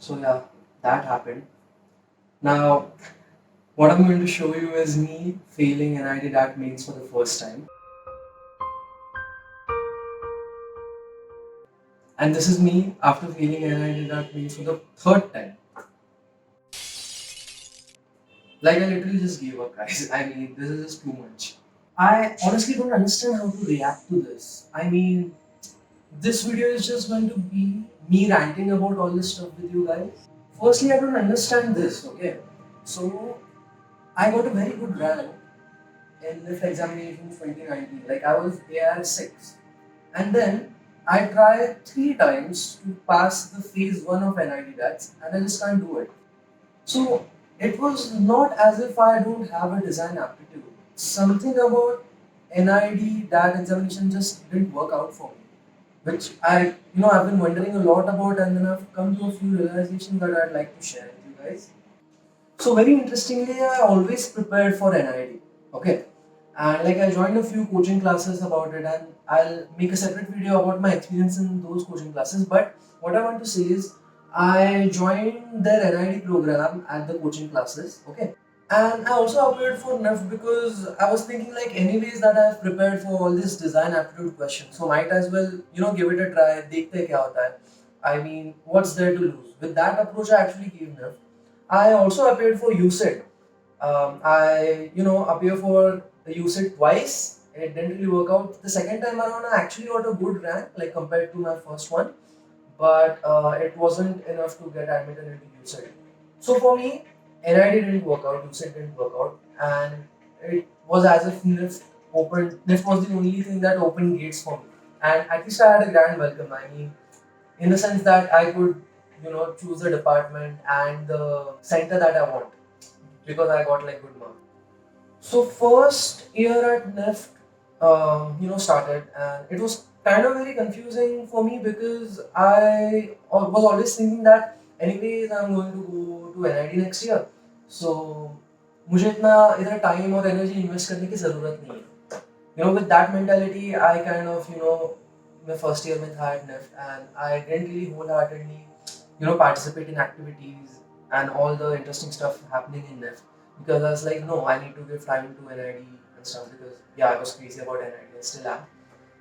So yeah, that happened. Now, what I'm going to show you is me failing NID DAT mains for the first time. And this is me after failing NID DAT mains for the third time. Like I literally just gave up, guys. I mean, this is just too much. I honestly don't understand how to react to this. I mean, this video is just going to be me ranting about all this stuff with you guys. Firstly, I don't understand this, okay? So, I got a very good rank in this examination 2019. Like, I was AR6. And then, I tried 3 times to pass the phase 1 of NID DATs, and I just can't do it. So, it was not as if I don't have a design aptitude. Something about NID DAT examination just didn't work out for me, which I've been wondering a lot about, and then I've come to a few realizations that I'd like to share with you guys. So very interestingly, I always prepared for NID. Okay, and like I joined a few coaching classes about it, and I'll make a separate video about my experience in those coaching classes. But what I want to say is, I joined their NID program at the coaching classes. Okay, and I also appeared for NIF because I was thinking like anyways that I've prepared for all this design aptitude questions, so might as well give it a try. Dekhte kya hota hai. I mean, what's there to lose? With that approach, I actually gave NIF. I also appeared for USIT. I appeared for the USIT twice. It didn't really work out. The second time around, I actually got a good rank like compared to my first one, but it wasn't enough to get admitted into USIT. So for me, NID didn't work out, USIT didn't work out, and it was as if NIF was the only thing that opened gates for me. And at least I had a grand welcome. I mean, in the sense that I could, choose the department and the center that I want because I got like good marks. So first year at NIFT, started, and it was kind of very confusing for me because I was always thinking that anyways I'm going to go to NID next year, so मुझे इतना इधर time और energy invest करने की ज़रूरत नहीं है. With that mentality, I kind of my first year में था at NIFT, and I didn't really wholeheartedly participate in activities and all the interesting stuff happening in NIFT because I was like, no, I need to give time to NID and stuff because yeah, I was crazy about NID, I still am.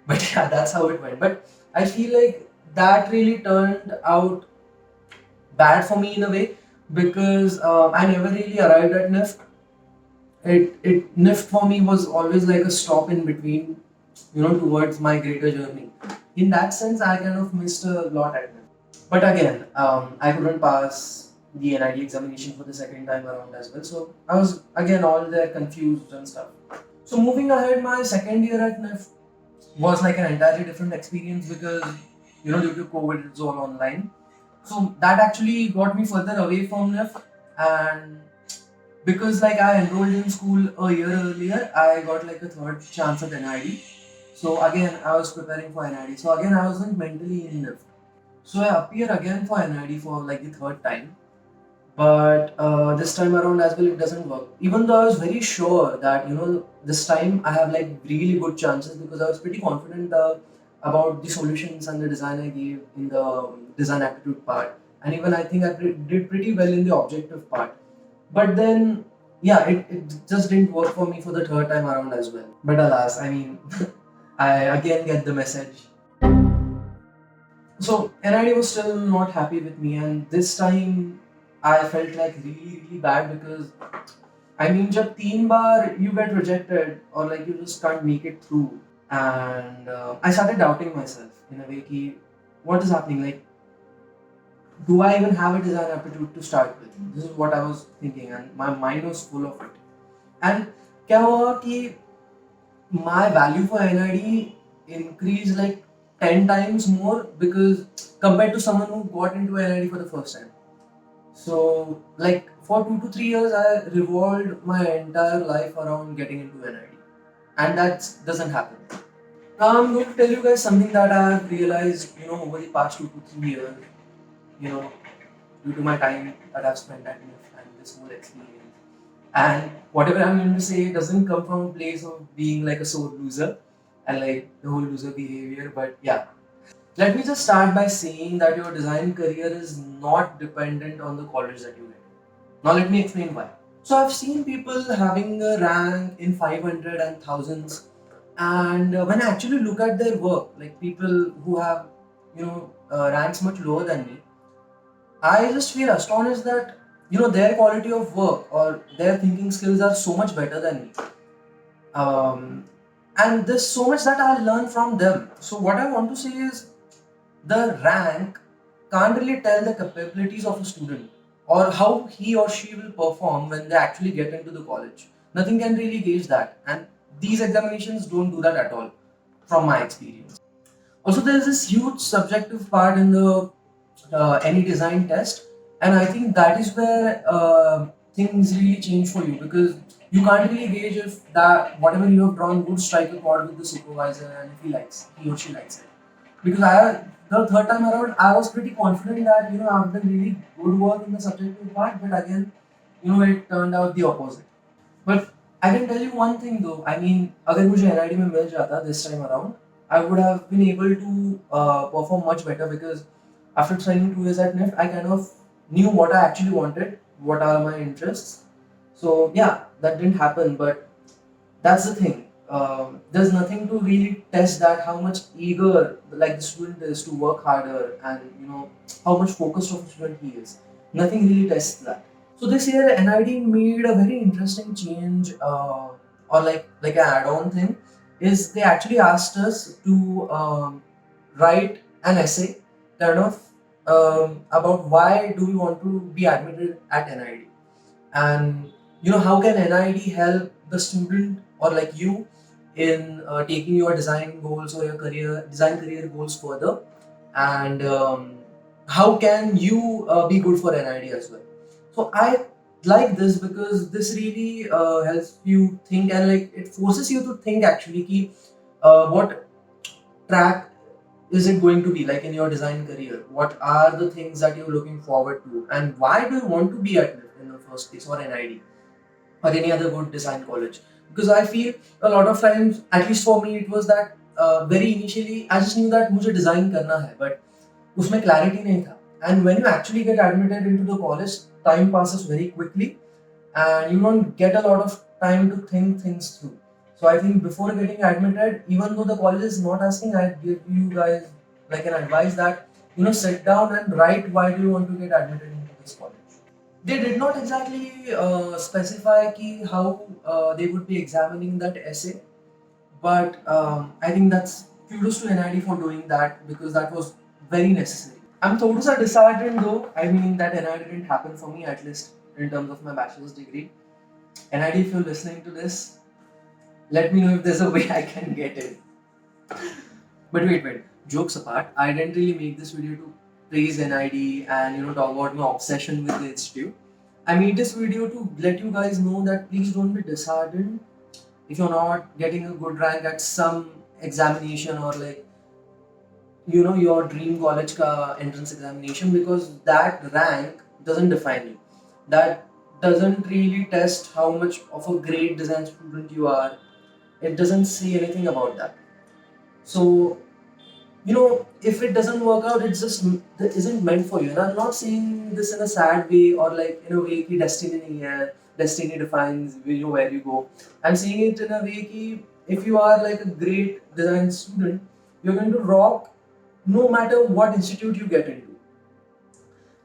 But yeah, that's how it went. But I feel like that really turned out bad for me in a way because I never really arrived at NIFT. NIFT for me was always like a stop in between, towards my greater journey. In that sense, I kind of missed a lot at NIFT. But again, I couldn't pass the NID examination for the second time around as well. So I was again all there confused and stuff. So moving ahead, my second year at NIFT was like an entirely different experience because due to COVID it's all online. So that actually got me further away from NIFT, and because like I enrolled in school a year earlier, I got like a third chance at NID. So again, I was preparing for NID. So again, I wasn't mentally in NIFT. So I appear again for NID for like the third time. But this time around as well, it doesn't work. Even though I was very sure that this time I have like really good chances because I was pretty confident about the solutions and the design I gave in the design aptitude part, and even I think I did pretty well in the objective part. But then, yeah, it just didn't work for me for the third time around as well. But alas, I mean, I again get the message. So NID was still not happy with me, and this time I felt like really, really bad because I mean, जब 3 बार you get rejected or like you just can't make it through, and I started doubting myself in a way कि what is happening? Like, do I even have a design aptitude to start with? This is what I was thinking, and my mind was full of it. And क्या हुआ कि my value for NID increased like 10 times more because compared to someone who got into NID for the first time. So, like for 2 to 3 years, I revolved my entire life around getting into NID, and that doesn't happen. Now, I'm going to tell you guys something that I have realized, over the past 2 to 3 years, due to my time that I've spent at NIF and this whole experience. And whatever I'm going to say doesn't come from a place of being like a sore loser and like the whole loser behavior, but yeah. Let me just start by saying that your design career is not dependent on the college that you get. Now let me explain why. So I've seen people having a rank in 500 and thousands, and when I actually look at their work, like people who have, ranks much lower than me, I just feel astonished that their quality of work or their thinking skills are so much better than me. And there's so much that I learn from them. So what I want to say is the rank can't really tell the capabilities of a student or how he or she will perform when they actually get into the college. Nothing can really gauge that, and these examinations don't do that at all, from my experience. Also, there is this huge subjective part in the any design test, and I think that is where things really change for you, because you can't really gauge if that whatever you have drawn would strike a chord with the supervisor and if he or she likes it. Because the third time around, I was pretty confident that I've done really good work in the subjective part, but again, it turned out the opposite. But I can tell you one thing though. I mean, अगर मुझे NID में मिल जाता this time around, I would have been able to perform much better, because after spending 2 years at NIFT, I kind of knew what I actually wanted, what are my interests. So yeah, that didn't happen, but that's the thing. There's nothing to really test that how much eager like the student is to work harder, and how much focused of a student he is. Nothing really tests that. So this year NID made a very interesting change, or like an add-on thing, is they actually asked us to write an essay, kind of, about why do we want to be admitted at NID, and how can NID help the student or like you in taking your design goals or your design career goals further, and how can you be good for NID as well. So I like this because this really helps you think, and like it forces you to think actually ki, what track is it going to be like in your design career, what are the things that you're looking forward to, and why do you want to be at NIFT in the first place, or NID, or any other good design college. Because I feel a lot of times, at least for me, it was that very initially I just knew that मुझे design करना है, but उसमें clarity नहीं था. And when you actually get admitted into the college, time passes very quickly, and you don't get a lot of time to think things through. So I think before getting admitted, even though the college is not asking, I give you guys like an advice that sit down and write why do you want to get admitted into this college. They did not exactly specify ki how they would be examining that essay, but I think that's kudos to NID for doing that, because that was very necessary. I'm thoda sa disheartened though. I mean that NID didn't happen for me, at least in terms of my bachelor's degree. NID, if you're listening to this, let me know if there's a way I can get it. But wait. Jokes apart, I didn't really make this video to praise NID and talk about my obsession with the institute. I made this video to let you guys know that please don't be disheartened if you're not getting a good rank at some examination, or like your dream college ka entrance examination, because that rank doesn't define you. That doesn't really test how much of a great design student you are. It doesn't say anything about that. So if it doesn't work out, it's just that isn't meant for you. And I'm not saying this in a sad way or like in a way ki destiny nahi hai, destiny defines where you go. I'm saying it in a way ki if you are like a great design student, you're going to rock no matter what institute you get into.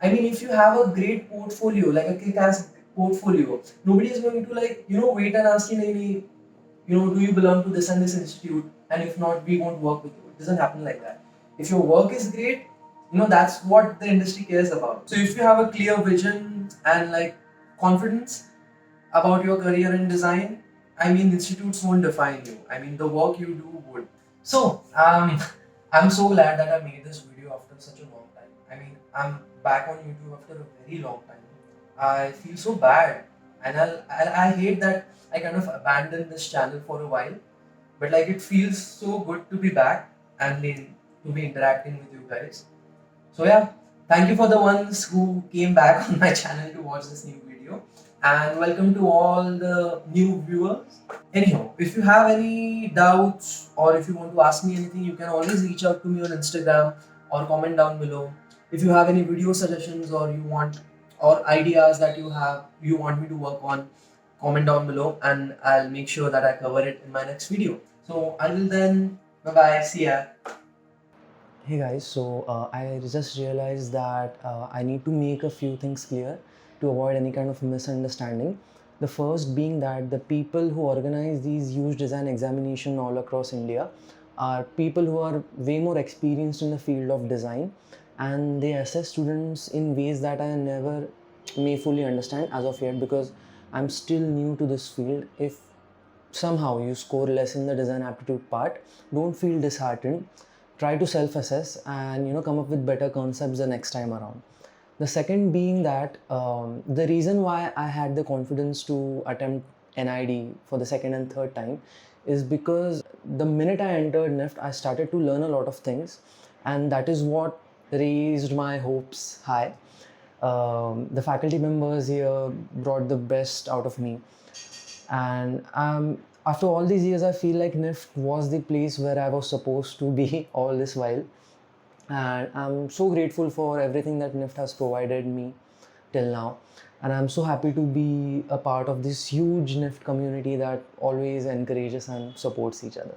I mean, if you have a great portfolio, like a kick-ass portfolio, nobody is going to like wait and ask you, nahi, do you belong to this and this institute? And if not, we won't work with you. It doesn't happen like that. If your work is great, that's what the industry cares about. So if you have a clear vision and like confidence about your career in design, I mean, institutes won't define you. I mean, the work you do would. So, I'm so glad that I made this video after such a long time. I mean, I'm back on YouTube after a very long time. I feel so bad, and I hate that I kind of abandoned this channel for a while. But like, it feels so good to be back and to be interacting with you guys. So yeah, thank you for the ones who came back on my channel to watch this new video. and welcome to all the new viewers. Anyhow, if you have any doubts or if you want to ask me anything, you can always reach out to me on Instagram or comment down below. If you have any video suggestions or you want or ideas that you want me to work on, comment down below and I'll make sure that I cover it in my next video. So until then, bye bye, see ya. Hey guys, so I just realized that I need to make a few things clear to avoid any kind of misunderstanding. The first being that the people who organize these huge design examination all across India are people who are way more experienced in the field of design, and they assess students in ways that I never may fully understand as of yet, because I'm still new to this field. If somehow you score less in the design aptitude part, don't feel disheartened. Try to self-assess and come up with better concepts the next time around. The second being that the reason why I had the confidence to attempt NID for the second and third time is because the minute I entered NIFT, I started to learn a lot of things, and that is what raised my hopes high. The faculty members here brought the best out of me, and after all these years, I feel like NIFT was the place where I was supposed to be all this while. And I'm so grateful for everything that NIFT has provided me till now. And I'm so happy to be a part of this huge NIFT community that always encourages and supports each other.